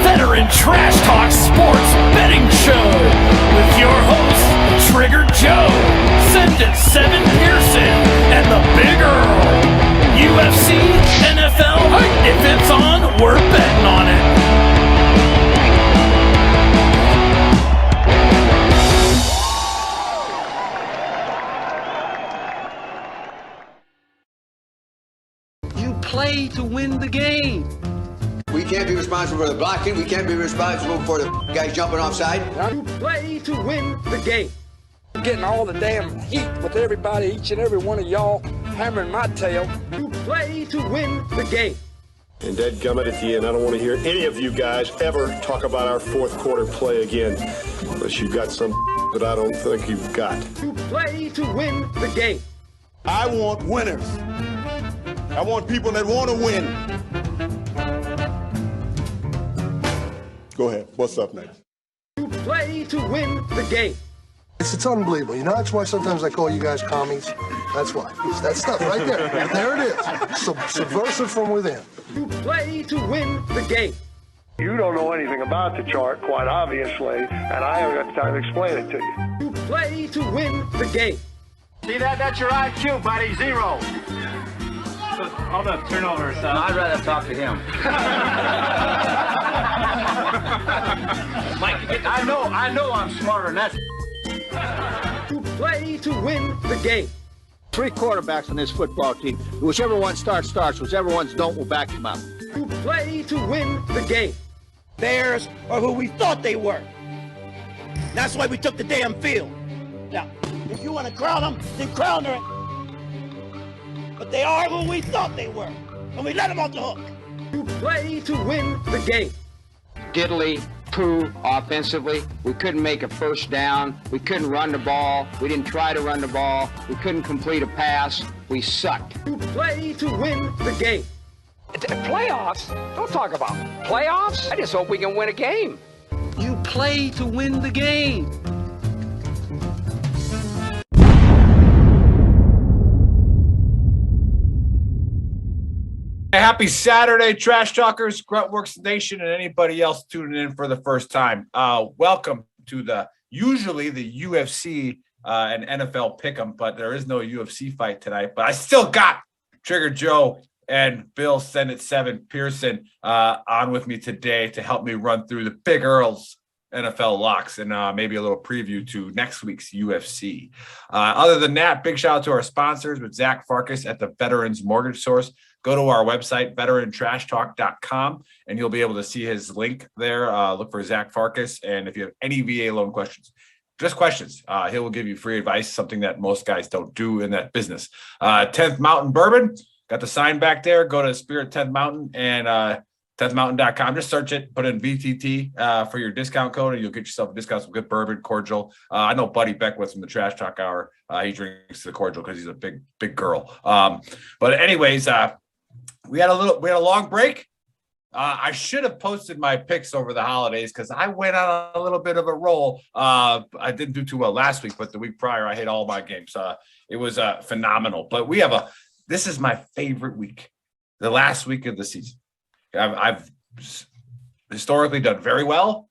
veteran trash talk sports betting show with your hosts, Trigger Joe, Sendit 7 Pearson, and the Big Earl. UFC, NFL, if it's on, we're betting on it. Play to win the game. We can't be responsible for the blocking. We can't be responsible for the guys jumping offside. You play to win the game. I'm getting all the damn heat with everybody, each and every one of y'all hammering my tail. You play to win the game. And dadgummit at the end, I don't want to hear any of you guys ever talk about our fourth quarter play again, unless you've got some that I don't think you've got. You play to win the game. I want winners. I want people that want to win. Go ahead. What's up next? You play to win the game. It's unbelievable. You know, that's why sometimes I call you guys commies. That's why. It's that stuff right there. There it is. Subversive from within. You play to win the game. You don't know anything about the chart, quite obviously, and I haven't got the time to explain it to you. You play to win the game. See that? That's your IQ, buddy. 0. All the turnovers. I'd rather talk to him. Mike, I know I'm smarter than that. You play to win the game. 3 quarterbacks on this football team. Whichever one starts. Whichever ones don't, we'll back them up. You play to win the game. Bears are who we thought they were. That's why we took the damn field. Now, if you want to crown them, then crown them. But they are who we thought they were, and we let them off the hook. You play to win the game. Diddly poo offensively. We couldn't make a first down. We couldn't run the ball. We didn't try to run the ball. We couldn't complete a pass. We sucked. You play to win the game. Playoffs? Don't talk about playoffs. I just hope we can win a game. You play to win the game. Happy Saturday, Trash Talkers, Gruntworks Nation, and anybody else tuning in for the first time. Welcome to usually the UFC and NFL pick'em, but there is no UFC fight tonight. But I still got Trigger Joe and Bill Sendit 7 Pearson on with me today to help me run through the Big Earls NFL Locks and maybe a little preview to next week's UFC. Other than that, big shout out to our sponsors with Zach Farkas at the Veterans Mortgage Source. Go to our website, veterantrashtalk.com, and you'll be able to see his link there. Look for Zach Farkas. And if you have any VA loan questions, just questions, he will give you free advice, something that most guys don't do in that business. 10th Mountain Bourbon, got the sign back there. Go to Spirit 10th Mountain and 10thmountain.com. Just search it, put in VTT for your discount code, and you'll get yourself a discount, some good bourbon, cordial. I know Buddy Beckwith from the Trash Talk Hour. He drinks the cordial because he's a big girl. But anyways, we had a long break. I should have posted my picks over the holidays because I went on a little bit of a roll. I didn't do too well last week, but the week prior, I hit all my games. It was phenomenal. But this is my favorite week, the last week of the season. I've historically done very well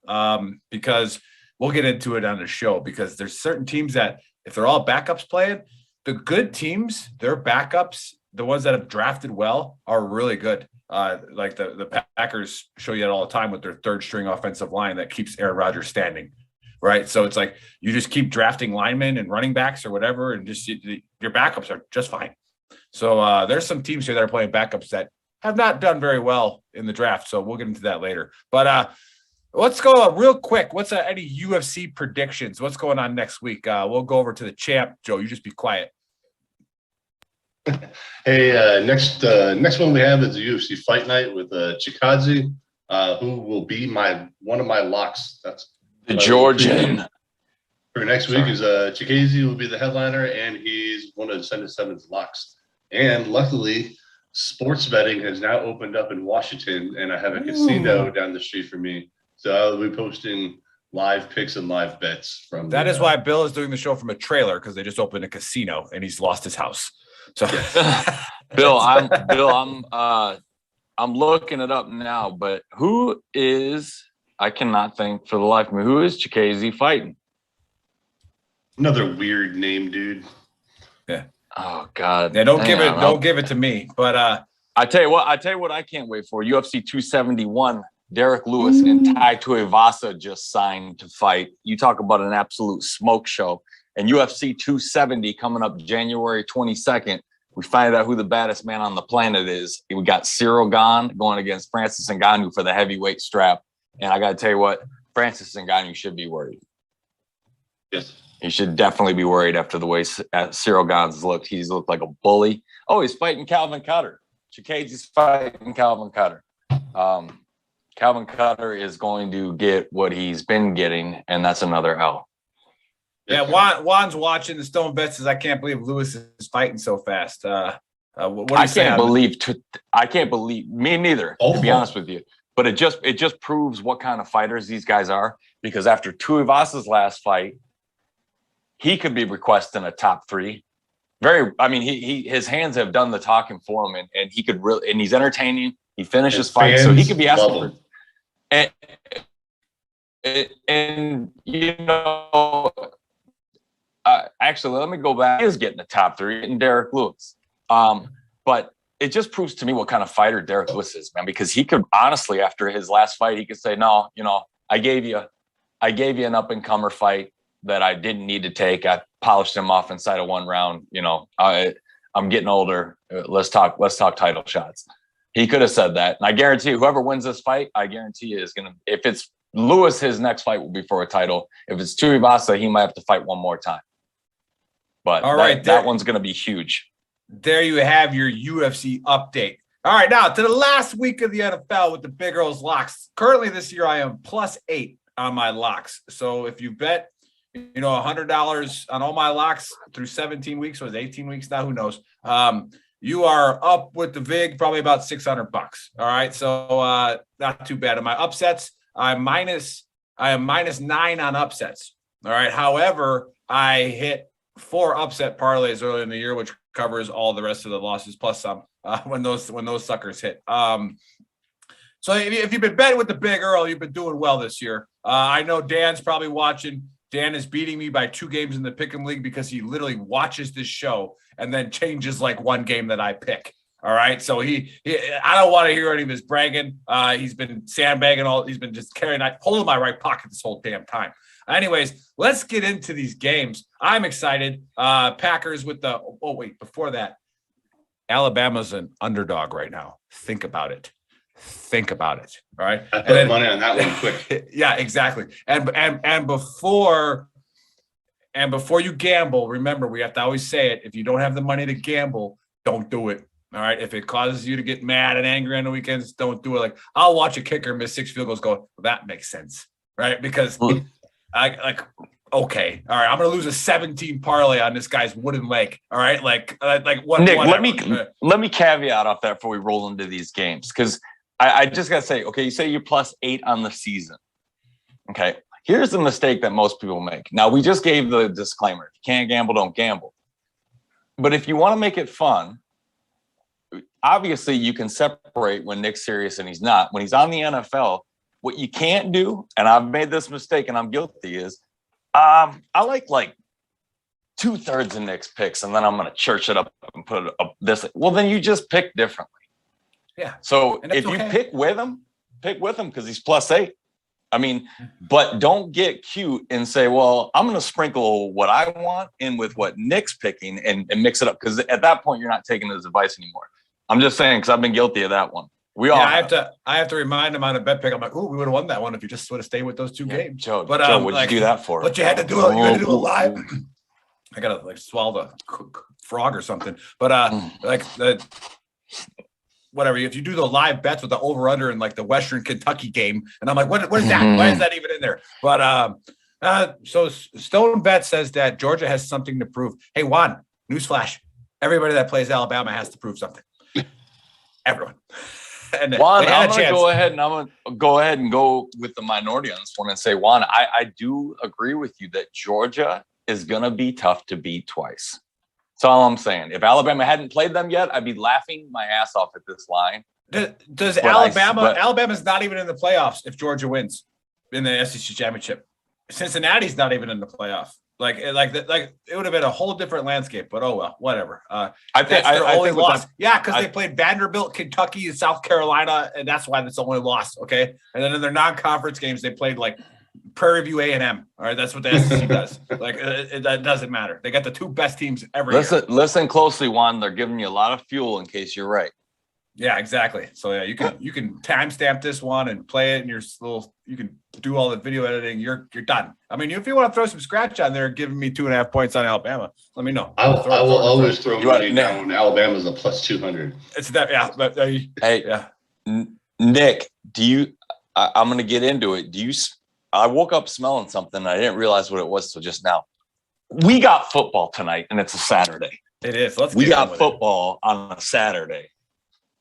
because we'll get into it on the show, because there's certain teams that if they're all backups playing, the good teams, their backups, the ones that have drafted well, are really good. Like the Packers show you that all the time with their third string offensive line that keeps Aaron Rodgers standing, right? So it's like you just keep drafting linemen and running backs or whatever, and just your backups are just fine. So there's some teams here that are playing backups that have not done very well in the draft. So we'll get into that later. But let's go real quick. What's any UFC predictions? What's going on next week? We'll go over to the champ. Joe, you just be quiet. Hey, next one we have is a UFC fight night with Chikadze, who will be one of my locks. That's the Georgian. For next week is Chikadze will be the headliner, and he's one of Sendit 7's locks. And luckily, sports betting has now opened up in Washington, and I have a casino down the street from me. So I'll be posting live picks and live bets from. That is why Bill is doing the show from a trailer, because they just opened a casino and he's lost his house. So, I'm looking it up now. But who is I cannot think for the life of me. Who is Chikaze fighting? Another weird name, dude. Yeah. Oh God. Yeah, don't give it to me. But I tell you what I can't wait for. UFC 271. Derek Lewis and Tai Tuivasa just signed to fight. You talk about an absolute smoke show. And UFC 270 coming up January 22nd. We find out who the baddest man on the planet is. We got Cyril Gane going against Francis Ngannou for the heavyweight strap. And I got to tell you what, Francis Ngannou should be worried. Yes. He should definitely be worried after the way Cyril Gane's looked. He's looked like a bully. Oh, he's fighting Calvin Cutter. Chikaze's fighting Calvin Cutter. Calvin Cutter is going to get what he's been getting, and that's another L. Yeah, Juan's watching. The Stone Bet says, I can't believe Lewis is fighting so fast. What do you say? I can't believe me neither, to be honest with you. But it just proves what kind of fighters these guys are, because after Tuivasa's last fight, he could be requesting a top 3. His hands have done the talking for him, and he could really, and he's entertaining. He finishes fights, so he could be asking for. And you know, actually, let me go back. He is getting the top 3 in Derek Lewis. But it just proves to me what kind of fighter Derek Lewis is, man, because he could honestly, after his last fight, he could say, no, you know, I gave you an up and comer fight that I didn't need to take. I polished him off inside of 1 round. You know, I'm getting older. Let's talk title shots. He could have said that. And I guarantee you, whoever wins this fight, I guarantee you is going to, if it's Lewis, his next fight will be for a title. If it's Tuivasa, he might have to fight one more time. But that one's going to be huge. There you have your UFC update. All right, now to the last week of the NFL with the Big Earls Locks. Currently this year, I am +8 on my locks. So if you bet, you know, $100 on all my locks through 17 weeks, or 18 weeks now, who knows? You are up with the VIG probably about $600. All right, so not too bad. On my upsets, I am -9 on upsets. All right. However, I hit 4 upset parlays earlier in the year, which covers all the rest of the losses plus some when those suckers hit. So if you've been betting with the Big Earl, you've been doing well this year. I know Dan's probably watching. Dan is beating me by 2 games in the Pick'em League because he literally watches this show and then changes like 1 game that I pick. All right. So I don't want to hear any of his bragging. He's been sandbagging he's been just holding my right pocket this whole damn time. Anyways, let's get into these games. I'm excited. Packers with before that, Alabama's an underdog right now. Think about it. All right. I put money on that one quick. Yeah, exactly. And before you gamble, remember, we have to always say it. If you don't have the money to gamble, don't do it. All right. If it causes you to get mad and angry on the weekends, don't do it. Like, I'll watch a kicker miss 6 field goals, well, that makes sense. Right. Because okay. All right. I'm going to lose a 17 parlay on this guy's wooden leg. All right. Like what? Nick, whatever. let me caveat off that before we roll into these games. Cause I just got to say, okay, you say you're +8 on the season. Okay. Here's the mistake that most people make. Now, we just gave the disclaimer. If you can't gamble, don't gamble. But if you want to make it fun, obviously you can separate when Nick's serious and he's not. When he's on the NFL, what you can't do, and I've made this mistake and I'm guilty, is I like 2/3 of Nick's picks, and then I'm going to church it up and put it up this. Well, then you just pick differently. Yeah. So if you pick with him because he's +8. I mean, but don't get cute and say, well, I'm going to sprinkle what I want in with what Nick's picking and mix it up. Because at that point, you're not taking his advice anymore. I'm just saying, because I've been guilty of that one. I have to remind him on a bet pick. I'm like, oh, we would have won that one if you just would have stayed with those 2 games. Joe, what'd you do that for? But you had to do it. You had to do it live. I got to swallow the frog or something. But whatever. If you do the live bets with the over under in like the Western Kentucky game, and I'm like, what is that? Why is that even in there? But so Stone Bet says that Georgia has something to prove. Hey, Juan, newsflash: everybody that plays Alabama has to prove something. Everyone. And Juan, I'm going to go ahead and go with the minority on this one and say, Juan, I do agree with you that Georgia is going to be tough to beat twice. That's all I'm saying. If Alabama hadn't played them yet, I'd be laughing my ass off at this line. Alabama's not even in the playoffs if Georgia wins. in the SEC championship. Cincinnati's not even in the playoff. Like it would have been a whole different landscape, but oh well, whatever. I think that's their only think loss. Because they played Vanderbilt, Kentucky, and South Carolina, and that's why that's the only loss. Okay, and then in their non-conference games, they played like Prairie View A&M. All right, that's what the SEC does. Like that doesn't matter. They got the two best teams every year. Listen closely, Juan. They're giving you a lot of fuel in case you're right. Yeah, exactly. So yeah, you can timestamp this one and play it in your little. You can do all the video editing. You're done. I mean, if you want to throw some scratch on there, giving me 2.5 points on Alabama, let me know. I will always throw money down when Alabama's a +200. It's that, yeah. But, hey, yeah. Nick, I'm going to get into it. I woke up smelling something. And I didn't realize what it was till just now. We got football tonight, and it's a Saturday. It is. We got football on a Saturday.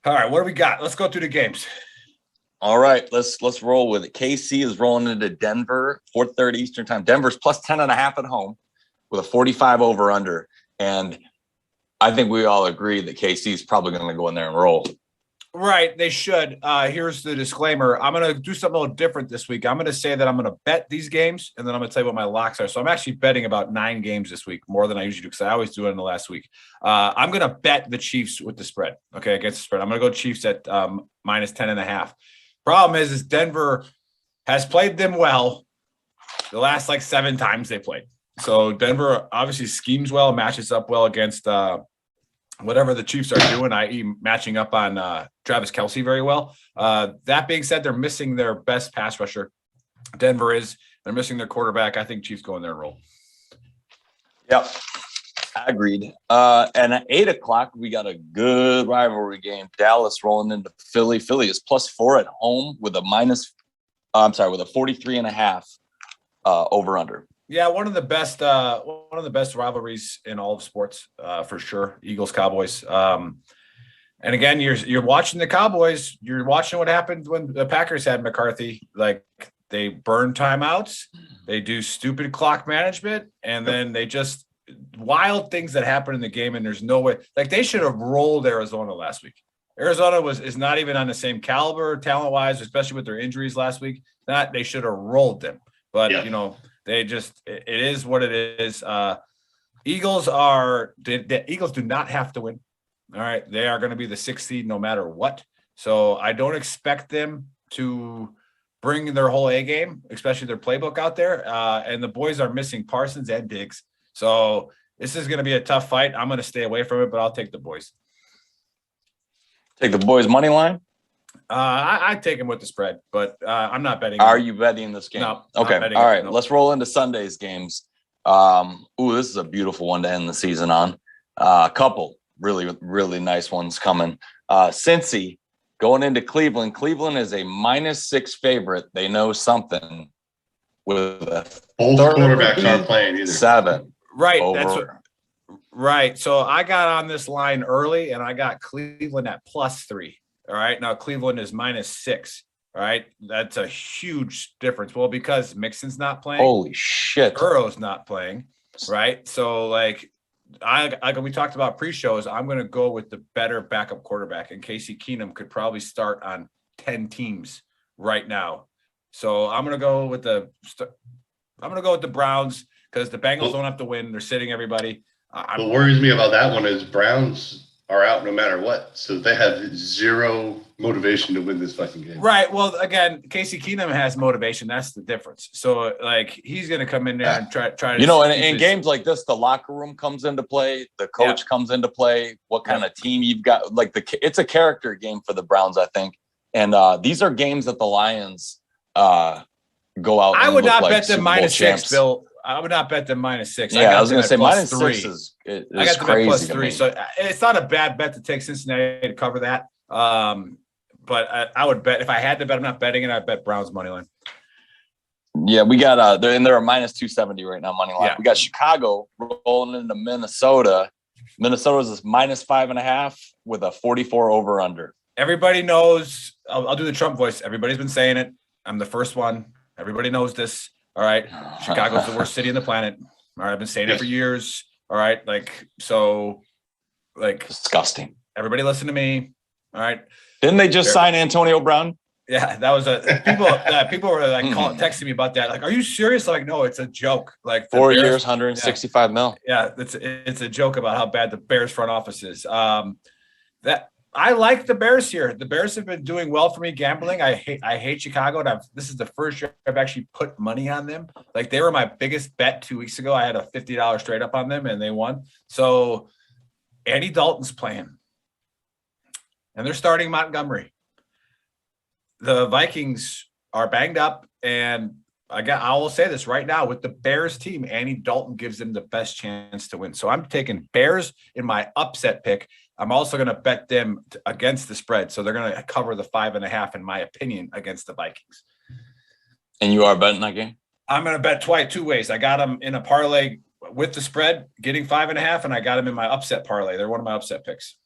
All right, what do we got? Let's go through the games. All right, let's roll with it. KC is rolling into Denver, 4:30 Eastern time. Denver's +10.5 at home with a 45 over under. And I think we all agree that KC is probably going to go in there and roll. Right, they should. Here's the disclaimer. I'm going to do something a little different this week. I'm going to say that I'm going to bet these games, and then I'm going to tell you what my locks are. So I'm actually betting about 9 games this week, more than I usually do, because I always do it in the last week. I'm going to bet the Chiefs with the spread, okay, against the spread. I'm going to go Chiefs at -10.5. Problem is Denver has played them well the last, 7 times they played. So Denver obviously schemes well, matches up well against whatever the Chiefs are doing, i.e. matching up on Travis Kelce very well. That being said, they're missing their best pass rusher. Denver is. They're missing their quarterback. I think Chiefs go in there and roll. Yep. Agreed. And at 8 o'clock, we got a good rivalry game. Dallas rolling into Philly. Philly is +4 at home with a 43.5 over under. Yeah, one of the best rivalries in all of sports, for sure. Eagles, Cowboys. And again, you're watching the Cowboys. You're watching what happened when the Packers had McCarthy. Like, they burn timeouts, they do stupid clock management, and then they just wild things that happen in the game. And there's no way. Like, they should have rolled Arizona last week. Arizona is not even on the same caliber talent wise, especially with their injuries last week. They should have rolled them. But it is what it is. Eagles the Eagles do not have to win. All right. They are going to be the 6th seed no matter what. So I don't expect them to bring their whole A game, especially their playbook out there. And the boys are missing Parsons and Diggs. So this is going to be a tough fight. I'm going to stay away from it, but I'll take the boys. Take the boys' money line? I take him with the spread, but I'm not betting. Are you betting this game? No. Okay. All right. No. Let's roll into Sunday's games. This is a beautiful one to end the season on. A couple really, really nice ones coming. Cincy going into Cleveland. Cleveland is a -6 favorite. They know something with both quarterbacks aren't playing either. 7. Right. Right. So I got on this line early, and I got Cleveland at +3. All right. Now Cleveland is -6. All right. That's a huge difference. Well, because Mixon's not playing. Holy shit. Burrow's not playing. Right. So we talked about pre-shows, I'm going to go with the better backup quarterback, and Casey Keenum could probably start on 10 teams right now. So I'm going to go with the Browns, because the Bengals don't have to win. They're sitting everybody. What worries me about that one is Browns are out no matter what. So they have zero motivation to win this fucking game. Right. Well, again, Casey Keenum has motivation. That's the difference. So he's going to come in there and try to, in games like this, the locker room comes into play. The coach comes into play. What kind of team you've got? It's a character game for the Browns, I think. And these are games that the Lions go out. I would not bet them -6, Bill. I would not bet them -6. Yeah, I was going to say -6 is I got them at +3, so it's not a bad bet to take Cincinnati to cover that. But I would bet, if I had to bet, I'm not betting it. I'd bet Browns money line. Yeah, we got they're a -270 right now money line. Yeah. We got Chicago rolling into Minnesota. Minnesota's is -5.5 with a 44 over under. Everybody knows. I'll do the Trump voice. Everybody's been saying it. I'm the first one. Everybody knows this. All right. Chicago's the worst city on the planet. All right. I've been saying it for years. All right. Disgusting. Everybody listen to me. All right. Didn't they just sign Antonio Brown? Yeah, that was people were like texting me about that. Like, are you serious? Like, no, it's a joke. Like 4 years, 165 mil. Yeah, it's a joke about how bad the Bears front office is. That I like the Bears here. The Bears have been doing well for me gambling. I hate Chicago, and this is the first year I've actually put money on them. Like, they were my biggest bet 2 weeks ago. I had a $50 straight up on them, and they won. So Andy Dalton's playing, and they're starting Montgomery. The Vikings are banged up, and I will say this right now, with the Bears team, Andy Dalton gives them the best chance to win. So I'm taking Bears in my upset pick. I'm also going to bet them against the spread. So they're going to cover the 5.5, in my opinion, against the Vikings. And you are betting that game? I'm going to bet two ways. I got them in a parlay with the spread, getting 5.5, and I got them in my upset parlay. They're one of my upset picks.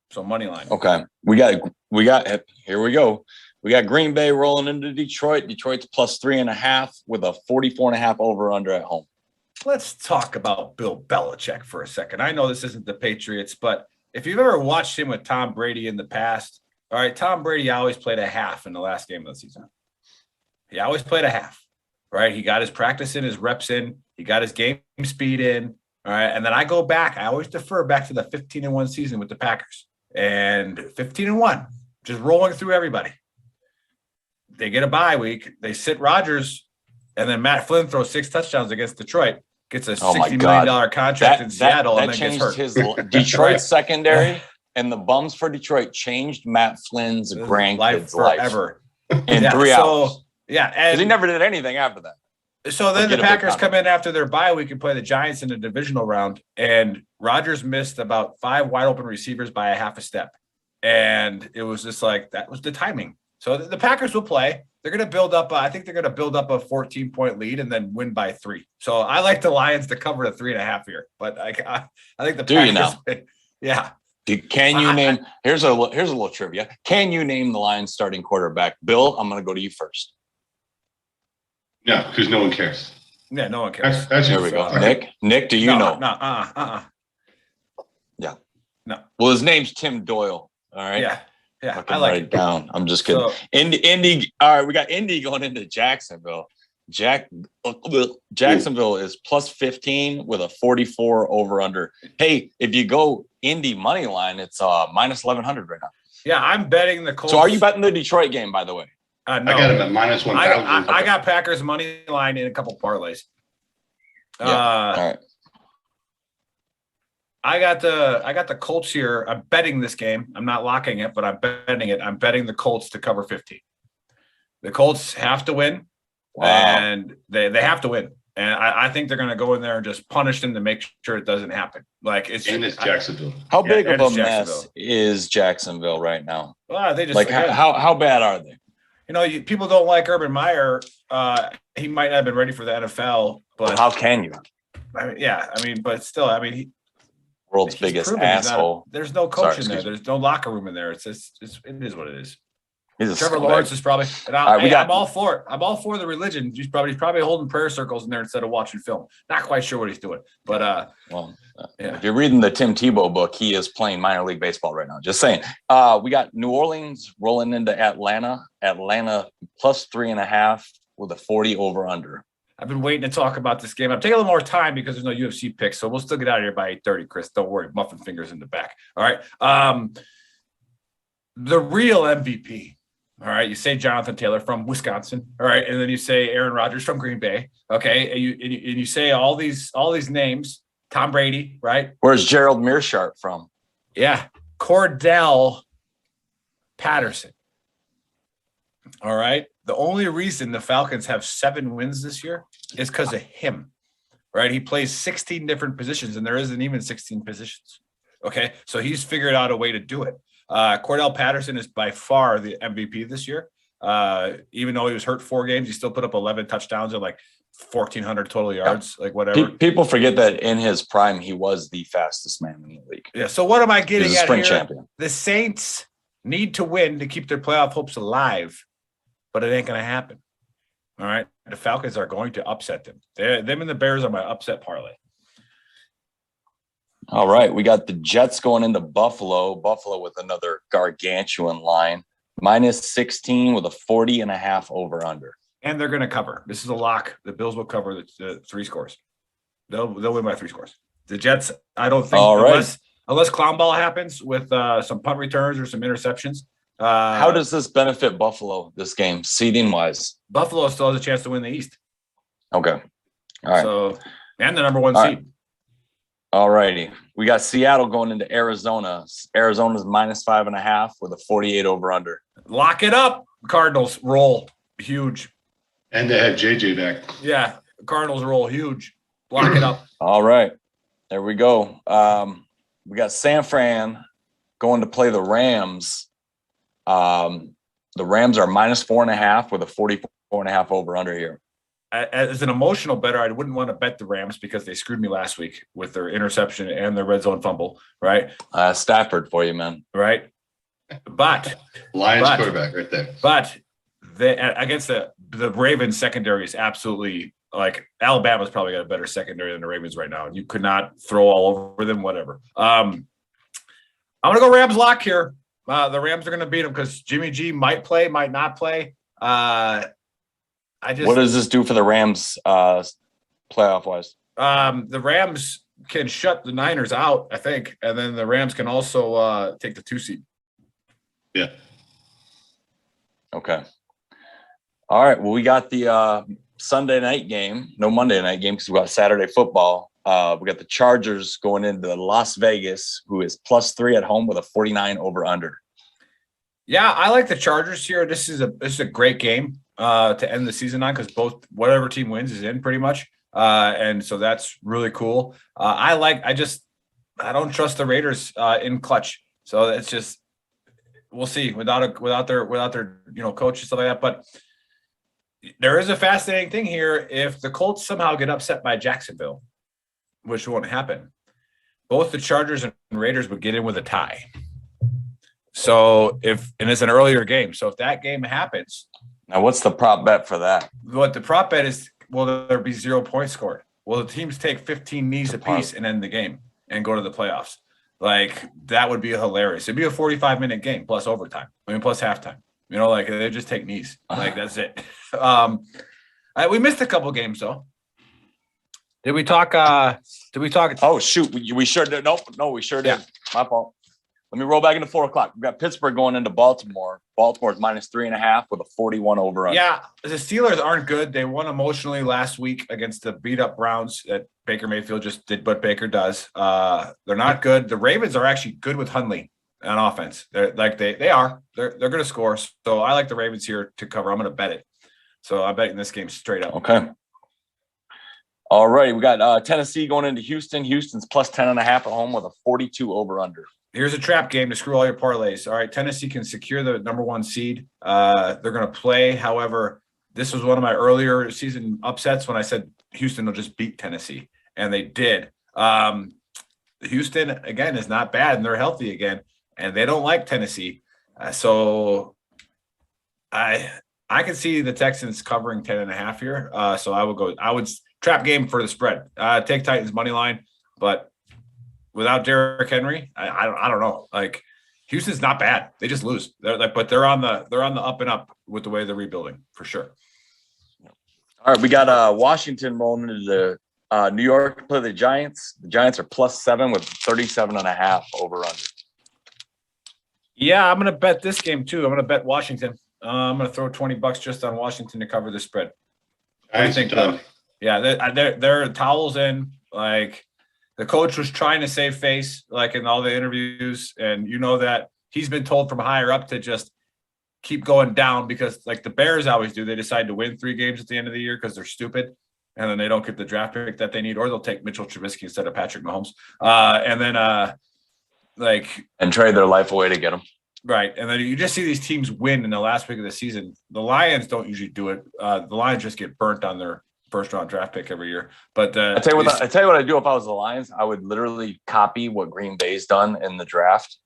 So money line. Okay. We got here we go. We got Green Bay rolling into Detroit. Detroit's plus 3.5 with a 44.5 over under at home. Let's talk about Bill Belichick for a second. I know this isn't the Patriots, but if you've ever watched him with Tom Brady in the past, all right, Tom Brady always played a half in the last game of the season. He always played a half, right? He got his practice in, his reps in, he got his game speed in, all right? And then I always defer back to the 15-1 season with the Packers. And 15-1, just rolling through everybody. They get a bye week. They sit Rodgers, and then Matt Flynn throws 6 touchdowns against Detroit, gets a $60 million contract in Seattle, and then gets hurt. His Detroit secondary and the bums for Detroit changed Matt Flynn's grandkids' life forever in 3 hours. Yeah, because he never did anything after that. So then the Packers come in after their bye week and play the Giants in the divisional round, and Rodgers missed about 5 wide open receivers by a half a step. And it was just like, that was the timing. So the Packers will play. They're going to build up. I think they're going to build up a 14-point lead and then win by 3. So I like the Lions to cover the 3.5 here, but I think the Packers. You know? Yeah. Can you name? Here's a little trivia. Can you name the Lions starting quarterback? Bill, I'm going to go to you first. No, because no one cares. Yeah, no one cares. That's there we go. Nick, do you know? No. Yeah. No. Well, his name's Tim Doyle. All right. Yeah. I like it down. I'm just kidding. So, Indy. All right, we got Indy going into Jacksonville. Jacksonville is plus 15 with a 44 over under. Hey, if you go Indy money line, it's minus 1100 right now. Yeah, I'm betting the Colts. So are you betting the Detroit game, by the way? No. I got him at minus 1,000. I got Packers money line in a couple parlays. Yeah. All right. I got the Colts here. I'm betting this game. I'm not locking it, but I'm betting it. I'm betting the Colts to cover 15. The Colts have to win, and they have to win. And I think they're going to go in there and just punish them to make sure it doesn't happen. Like it's Jacksonville. How big of a mess is Jacksonville right now? Well, they just like how bad are they? You know, people don't like Urban Meyer. He might not have been ready for the NFL, but how can you? But still, world's biggest asshole. There's no coach in there. There's no locker room in there. It is what it is. Trevor scumbag. Lawrence is probably. And I'm all for it. I'm all for the religion. He's probably holding prayer circles in there instead of watching film. Not quite sure what he's doing, but if you're reading the Tim Tebow book, he is playing minor league baseball right now. Just saying. We got New Orleans rolling into Atlanta. Atlanta plus 3.5 with a 40 over under. I've been waiting to talk about this game. I'm taking a little more time because there's no UFC picks, so we'll still get out of here by 8:30, Chris. Don't worry, muffin fingers in the back. All right. The real MVP. All right. You say Jonathan Taylor from Wisconsin. All right, and then you say Aaron Rodgers from Green Bay. Okay, and you say all these names. Tom Brady, right? Where's Gerald Meerschaert from? Yeah, Cordell Patterson. All right. The only reason the Falcons have 7 wins this year is because of him, right? He plays 16 different positions, and there isn't even 16 positions. Okay, so he's figured out a way to do it. Cordell Patterson is by far the MVP this year. Even though he was hurt 4 games, he still put up 11 touchdowns and like 1,400 total yards, like whatever. People forget that in his prime, he was the fastest man in the league. Yeah. So what am I getting at here? Champion. The Saints need to win to keep their playoff hopes alive, but it ain't going to happen. All right. The Falcons are going to upset them. Them and the Bears are my upset parlay. All right. We got the Jets going into Buffalo. Buffalo with another gargantuan line. minus 16 with a 40.5 over under. And they're going to cover. This is a lock. The Bills will cover the 3 scores. They'll win by 3 scores. The Jets, I don't think, unless clown ball happens with some punt returns or some interceptions. How does this benefit Buffalo, this game, seeding wise? Buffalo still has a chance to win the East. Okay. All right. So, and the number 1 seed. All righty. We got Seattle going into Arizona. Arizona's minus 5.5 with a 48 over under. Lock it up. Cardinals roll huge. And they had JJ back. Yeah. Cardinals roll huge. Lock it up. All right. There we go. We got San Fran going to play the Rams. The Rams are minus 4.5 with a 44.5 over under here. As an emotional bettor, I wouldn't want to bet the Rams because they screwed me last week with their interception and their red zone fumble, right? Stafford for you, man. Right. But Lions quarterback right there. But against the Ravens secondary is absolutely like Alabama's probably got a better secondary than the Ravens right now. You could not throw all over them, whatever. I'm going to go Rams lock here. The Rams are going to beat them because Jimmy G might play, might not play. What does this do for the Rams playoff wise? The Rams can shut the Niners out, I think, and then the Rams can also take the 2 seed. Yeah. Okay. All right. Well, we got the Sunday night game, no Monday night game because we got Saturday football. We got the Chargers going into Las Vegas, who is +3 at home with a 49 over under. Yeah, I like the Chargers here. This is a great game to end the season on because whatever team wins is in pretty much. And so that's really cool. I don't trust the Raiders in clutch. So it's just, we'll see without their coach and stuff like that. But there is a fascinating thing here. If the Colts somehow get upset by Jacksonville, which won't happen, both the Chargers and Raiders would get in with a tie. So and it's an earlier game. So if that game happens. Now, what's the prop bet for that? What the prop bet is, will there be 0 points scored? Will the teams take 15 knees apiece and end the game and go to the playoffs? Like, that would be hilarious. It'd be a 45-minute game plus overtime. Plus halftime. They just take knees. Like, that's it. We missed a couple games, though. Did we talk? Oh, shoot. We sure did. Nope. No, we sure did. Yeah. My fault. Let me roll back into 4 o'clock. We've got Pittsburgh going into Baltimore. Baltimore's minus 3.5 with a 41 over under. Yeah, the Steelers aren't good. They won emotionally last week against the beat-up Browns that Baker Mayfield just did what Baker does. They're not good. The Ravens are actually good with Hundley on offense. They're going to score. So I like the Ravens here to cover. I'm going to bet it. So I'm betting this game straight up. Okay. All right. We got Tennessee going into Houston. Houston's plus 10.5 at home with a 42 over under. Here's a trap game to screw all your parlays. All right, Tennessee can secure the number 1 seed. They're going to play. However, this was one of my earlier season upsets when I said Houston will just beat Tennessee, and they did. Houston, again, is not bad, and they're healthy again, and they don't like Tennessee. So I can see the Texans covering 10.5 here. So I would trap game for the spread. Take Titans money line, but without Derrick Henry, I don't know. Like, Houston's not bad. They just lose. But they're on the up and up with the way they're rebuilding for sure. All right, we got Washington rolling into New York to play the Giants. The Giants are +7 with 37.5 over under. Yeah, I'm going to bet this game too. I'm going to bet Washington. I'm going to throw $20 just on Washington to cover the spread. I think. Yeah, they're towels in. Like, the coach was trying to save face, like in all the interviews, and that he's been told from higher up to just keep going down because, like the Bears always do, they decide to win 3 games at the end of the year because they're stupid, and then they don't get the draft pick that they need, or they'll take Mitchell Trubisky instead of Patrick Mahomes, and trade their life away to get them. Right, and then you just see these teams win in the last week of the season. The Lions don't usually do it. The Lions just get burnt on their first-round draft pick every year. But I tell you what I'd do if I was the Lions. I would literally copy what Green Bay's done in the draft,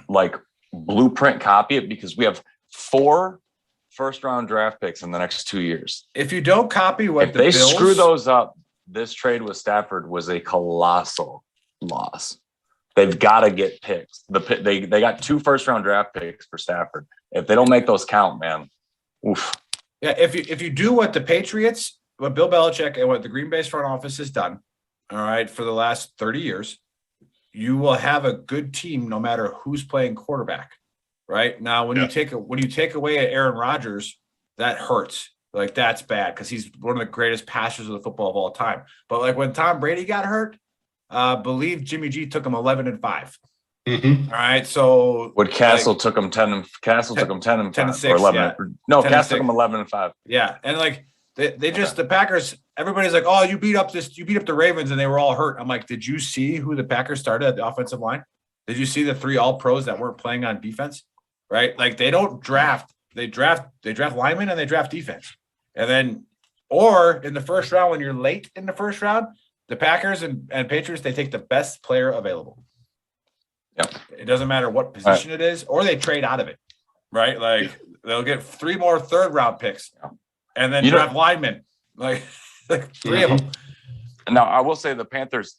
like blueprint copy it, because we have 4 first-round draft picks in the next 2 years. If you don't copy what they screw those up, this trade with Stafford was a colossal loss. They've got to get picks. They got 2 first-round draft picks for Stafford, If they don't make those count, man, oof. Yeah, if you do what the Patriots, what Bill Belichick and what the Green Bay's front office has done, all right, for the last 30 years, you will have a good team no matter who's playing quarterback. Right now, when you take away Aaron Rodgers, that hurts. Like that's bad because he's one of the greatest passers of the football of all time. But like when Tom Brady got hurt, believe Jimmy G took him 11-5. Mm-hmm. All right, so Would Castle took him 10 and 5 or 11. Yeah. No, 10 Castle took him 11-5. Yeah, and like they just the Packers. Everybody's like, oh, you beat up the Ravens, and they were all hurt. I'm like, did you see who the Packers started at the offensive line? Did you see the 3 All Pros that weren't playing on defense? Right, like they don't draft. They draft linemen and they draft defense. And then, or in the first round, when you're late in the first round, the Packers and Patriots, they take the best player available. Yep. It doesn't matter what position it is, or they trade out of it, right? Like they'll get 3 more third-round picks and then draft linemen, like 3 of them. Now, I will say the Panthers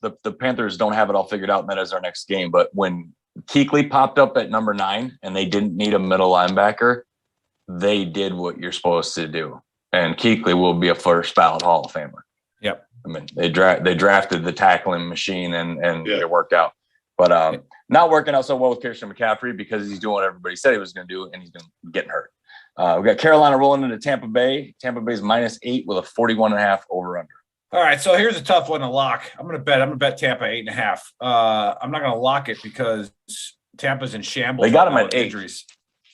don't have it all figured out, and that is our next game. But when Kuechly popped up at number 9 and they didn't need a middle linebacker, they did what you're supposed to do. And Kuechly will be a first ballot Hall of Famer. Yep. I mean, they drafted the tackling machine and it worked out. But not working out so well with Christian McCaffrey because he's doing what everybody said he was going to do, and he's been getting hurt. We got Carolina rolling into Tampa Bay. Tampa Bay's -8 with a 41.5 over/under. All right, so here's a tough one to lock. I'm gonna bet Tampa 8.5. I'm not gonna lock it because Tampa's in shambles. They got him at 8. Injuries.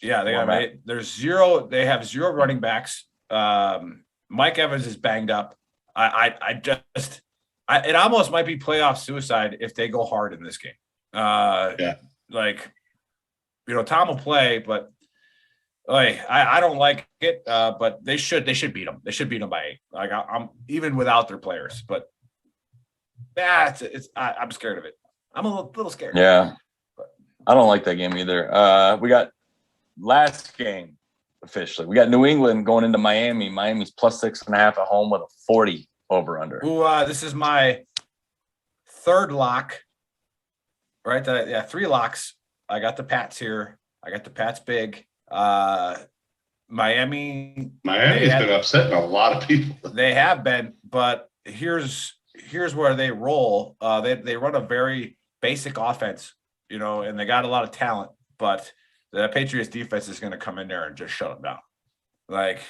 Yeah, they got him at 8. There's 0. They have 0 running backs. Mike Evans is banged up. It almost might be playoff suicide if they go hard in this game. Like, Tom will play, but I don't like it. But they should beat them. They should beat them by 8. Like I'm even without their players, but I'm scared of it. I'm a little scared. Yeah, I don't like that game either. We got last game officially. We got New England going into Miami. Miami's +6.5 at home with a 40 over/under. Ooh, this is my 3rd lock. Right? 3 locks. I got the Pats here. I got the Pats big. Miami's been upsetting a lot of people. They have been, but here's where they roll. They run a very basic offense, and they got a lot of talent, but the Patriots defense is going to come in there and just shut them down. Like,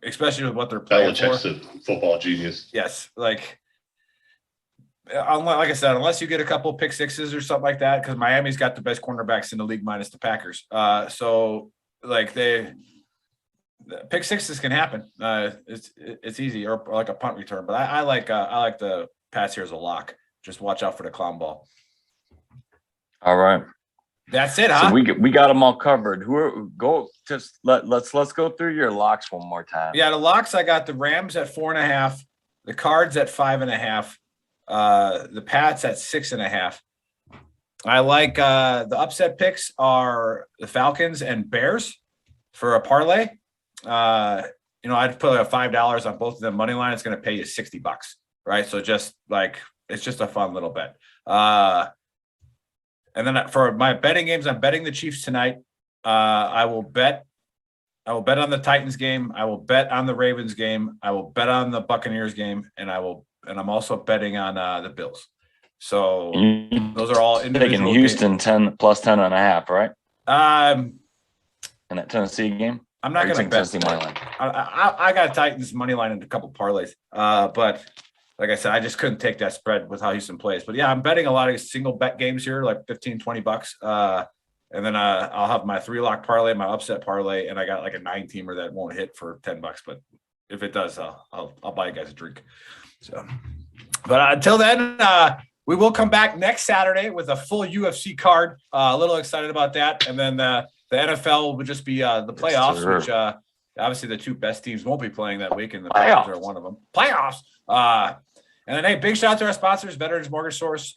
especially with what they're playing Belichick's a football genius. Yes. Like I said, unless you get a couple of pick sixes or something like that, because Miami's got the best cornerbacks in the league minus the Packers. So like the pick sixes can happen. It's easy, or like a punt return. But I like the Pats here as a lock. Just watch out for the clown ball. All right. That's it, huh? So we got them all covered. Let's go through your locks one more time. Yeah, the locks, I got the Rams at 4.5, the Cards at 5.5, the Pats at 6.5. I like the upset picks are the Falcons and Bears for a parlay. I'd put like $5 on both of them money line. It's going to pay you $60, right? So just like it's just a fun little bet. And then for my betting games, I'm betting the Chiefs tonight. I will bet on the Titans game. I will bet on the Ravens game. I will bet on the Buccaneers game, and I'm also betting on the Bills. So those are all individual taking Houston games. 10 plus 10.5, right? In that Tennessee game, I'm not going to bet. Tennessee money line. I got Titans money line in a couple parlays, but. Like I said, I just couldn't take that spread with how Houston plays. But yeah, I'm betting a lot of single bet games here, like $15-20. And then I'll have my 3-lock parlay, my upset parlay, and I got like a 9-teamer that won't hit for $10. But if it does, I'll buy you guys a drink. So, but until then, we will come back next Saturday with a full UFC card. A little excited about that. And then the NFL would just be the playoffs, which obviously the 2 best teams won't be playing that week, and the Packers are one of them. Playoffs. And then, hey, big shout out to our sponsors, Veterans Mortgage Source.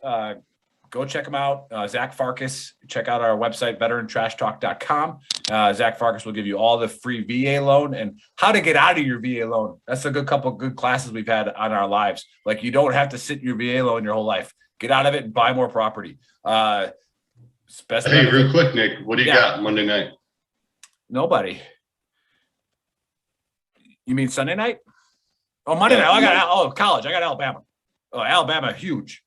Go check them out. Zach Farkas, check out our website, veterantrashtalk.com. Zach Farkas will give you all the free VA loan and how to get out of your VA loan. That's a couple good classes we've had on our lives. Like, you don't have to sit in your VA loan your whole life. Get out of it and buy more property. Real quick, Nick, what do you got Monday night? Nobody. You mean Sunday night? Oh, Monday night. College. I got Alabama. Oh, Alabama, huge.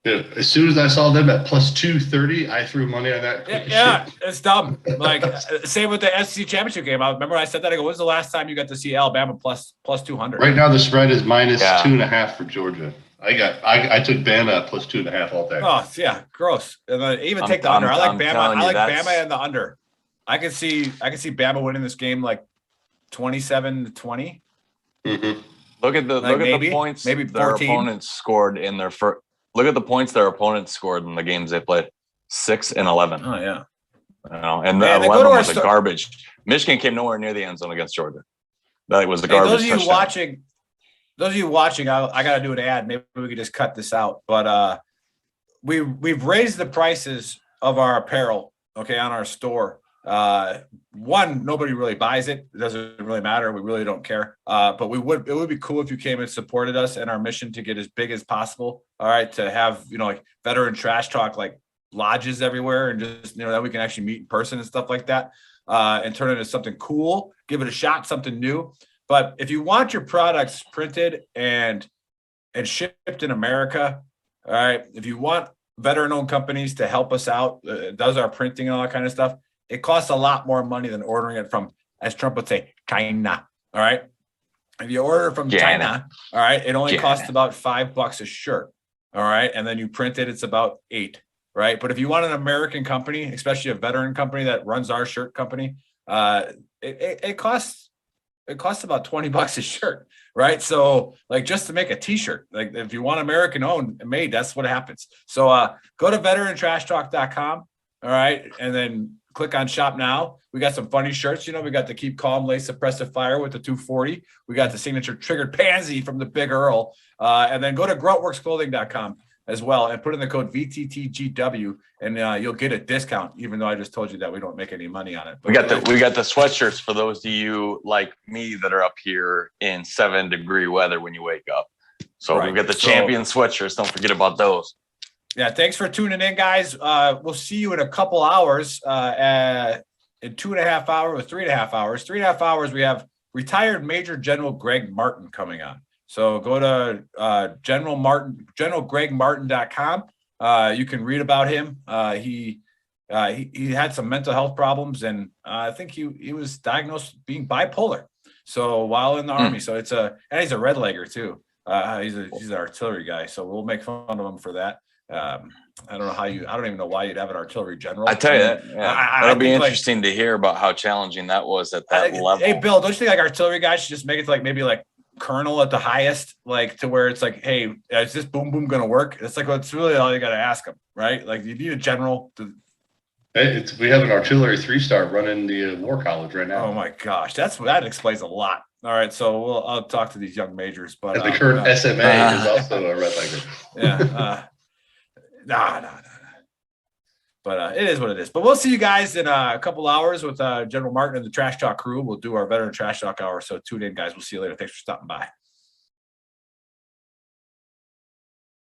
Dude, as soon as I saw them at plus 230, I threw money on that. Yeah, it's dumb. Like same with the SEC championship game. I remember I said that. I go, when's the last time you got to see Alabama plus 200? Right now the spread is minus 2.5 for Georgia. I took Bama at plus 2.5 all day. Oh yeah, gross. And then even take the under. I like Bama. I like Bama and the under. I can see Bama winning this game like 27-20. Mm-hmm. Look at the points maybe their 14. opponents scored in their first. Look at the points their opponents scored in the games they played. 6 and 11. Oh yeah. You know, and the 11 was a garbage. Michigan came nowhere near the end zone against Georgia. That was the garbage. Those of you watching, I got to do an ad. Maybe we could just cut this out. But we've raised the prices of our apparel. Okay, on our store. One, nobody really buys it. It doesn't really matter. We really don't care. But it would be cool if you came and supported us and our mission to get as big as possible. All right. To have, like veteran trash talk, like lodges everywhere and just, that we can actually meet in person and stuff like that. And turn it into something cool, give it a shot, something new. But if you want your products printed and shipped in America, all right, if you want veteran-owned companies to help us out, does our printing and all that kind of stuff, it costs a lot more money than ordering it from, as Trump would say, China. All right. If you order from China, all right, it only costs about $5 a shirt. All right. And then you print it, it's about $8. Right. But if you want an American company, especially a veteran company that runs our shirt company, it costs about $20 a shirt. Right. So like just to make a t-shirt, like if you want American owned and made, that's what happens. So go to veterantrashtalk.com. All right. And then click on shop now. We got some funny shirts. We got the Keep Calm Lace Suppressive Fire with the 240. We got the signature Triggered Pansy from the Big Earl. And then go to gruntworksclothing.com as well and put in the code VTTGW and you'll get a discount, even though I just told you that we don't make any money on it. But we got the sweatshirts for those of you like me that are up here in 7-degree weather when you wake up. So we got the champion sweatshirts. Don't forget about those. Yeah, thanks for tuning in, guys. We'll see you in a couple hours, in 2.5 hours or 3.5 hours. 3.5 hours, we have retired Major General Greg Martin coming on. So go to generalgregmartin.com. You can read about him. He had some mental health problems, and I think he was diagnosed with being bipolar. So while in the Army, so and he's a red legger too. He's an artillery guy, so we'll make fun of him for that. I don't know I don't even know why you'd have an artillery general. I tell you that. Yeah. It'll be interesting to hear about how challenging that was at that level. Hey, Bill, don't you think like artillery guys should just make it to like maybe like colonel at the highest, like to where it's like, hey, is this boom boom gonna work? It's like that's really all you got to ask them, right? Like you need a general. We have an artillery 3-star running the war college right now. Oh my gosh, that explains a lot. All right, so I'll talk to these young majors, but the current SMA is also a red legger. Yeah. Nah. But it is what it is. But we'll see you guys in a couple hours with General Martin and the Trash Talk crew. We'll do our veteran Trash Talk hour. So tune in, guys. We'll see you later. Thanks for stopping by.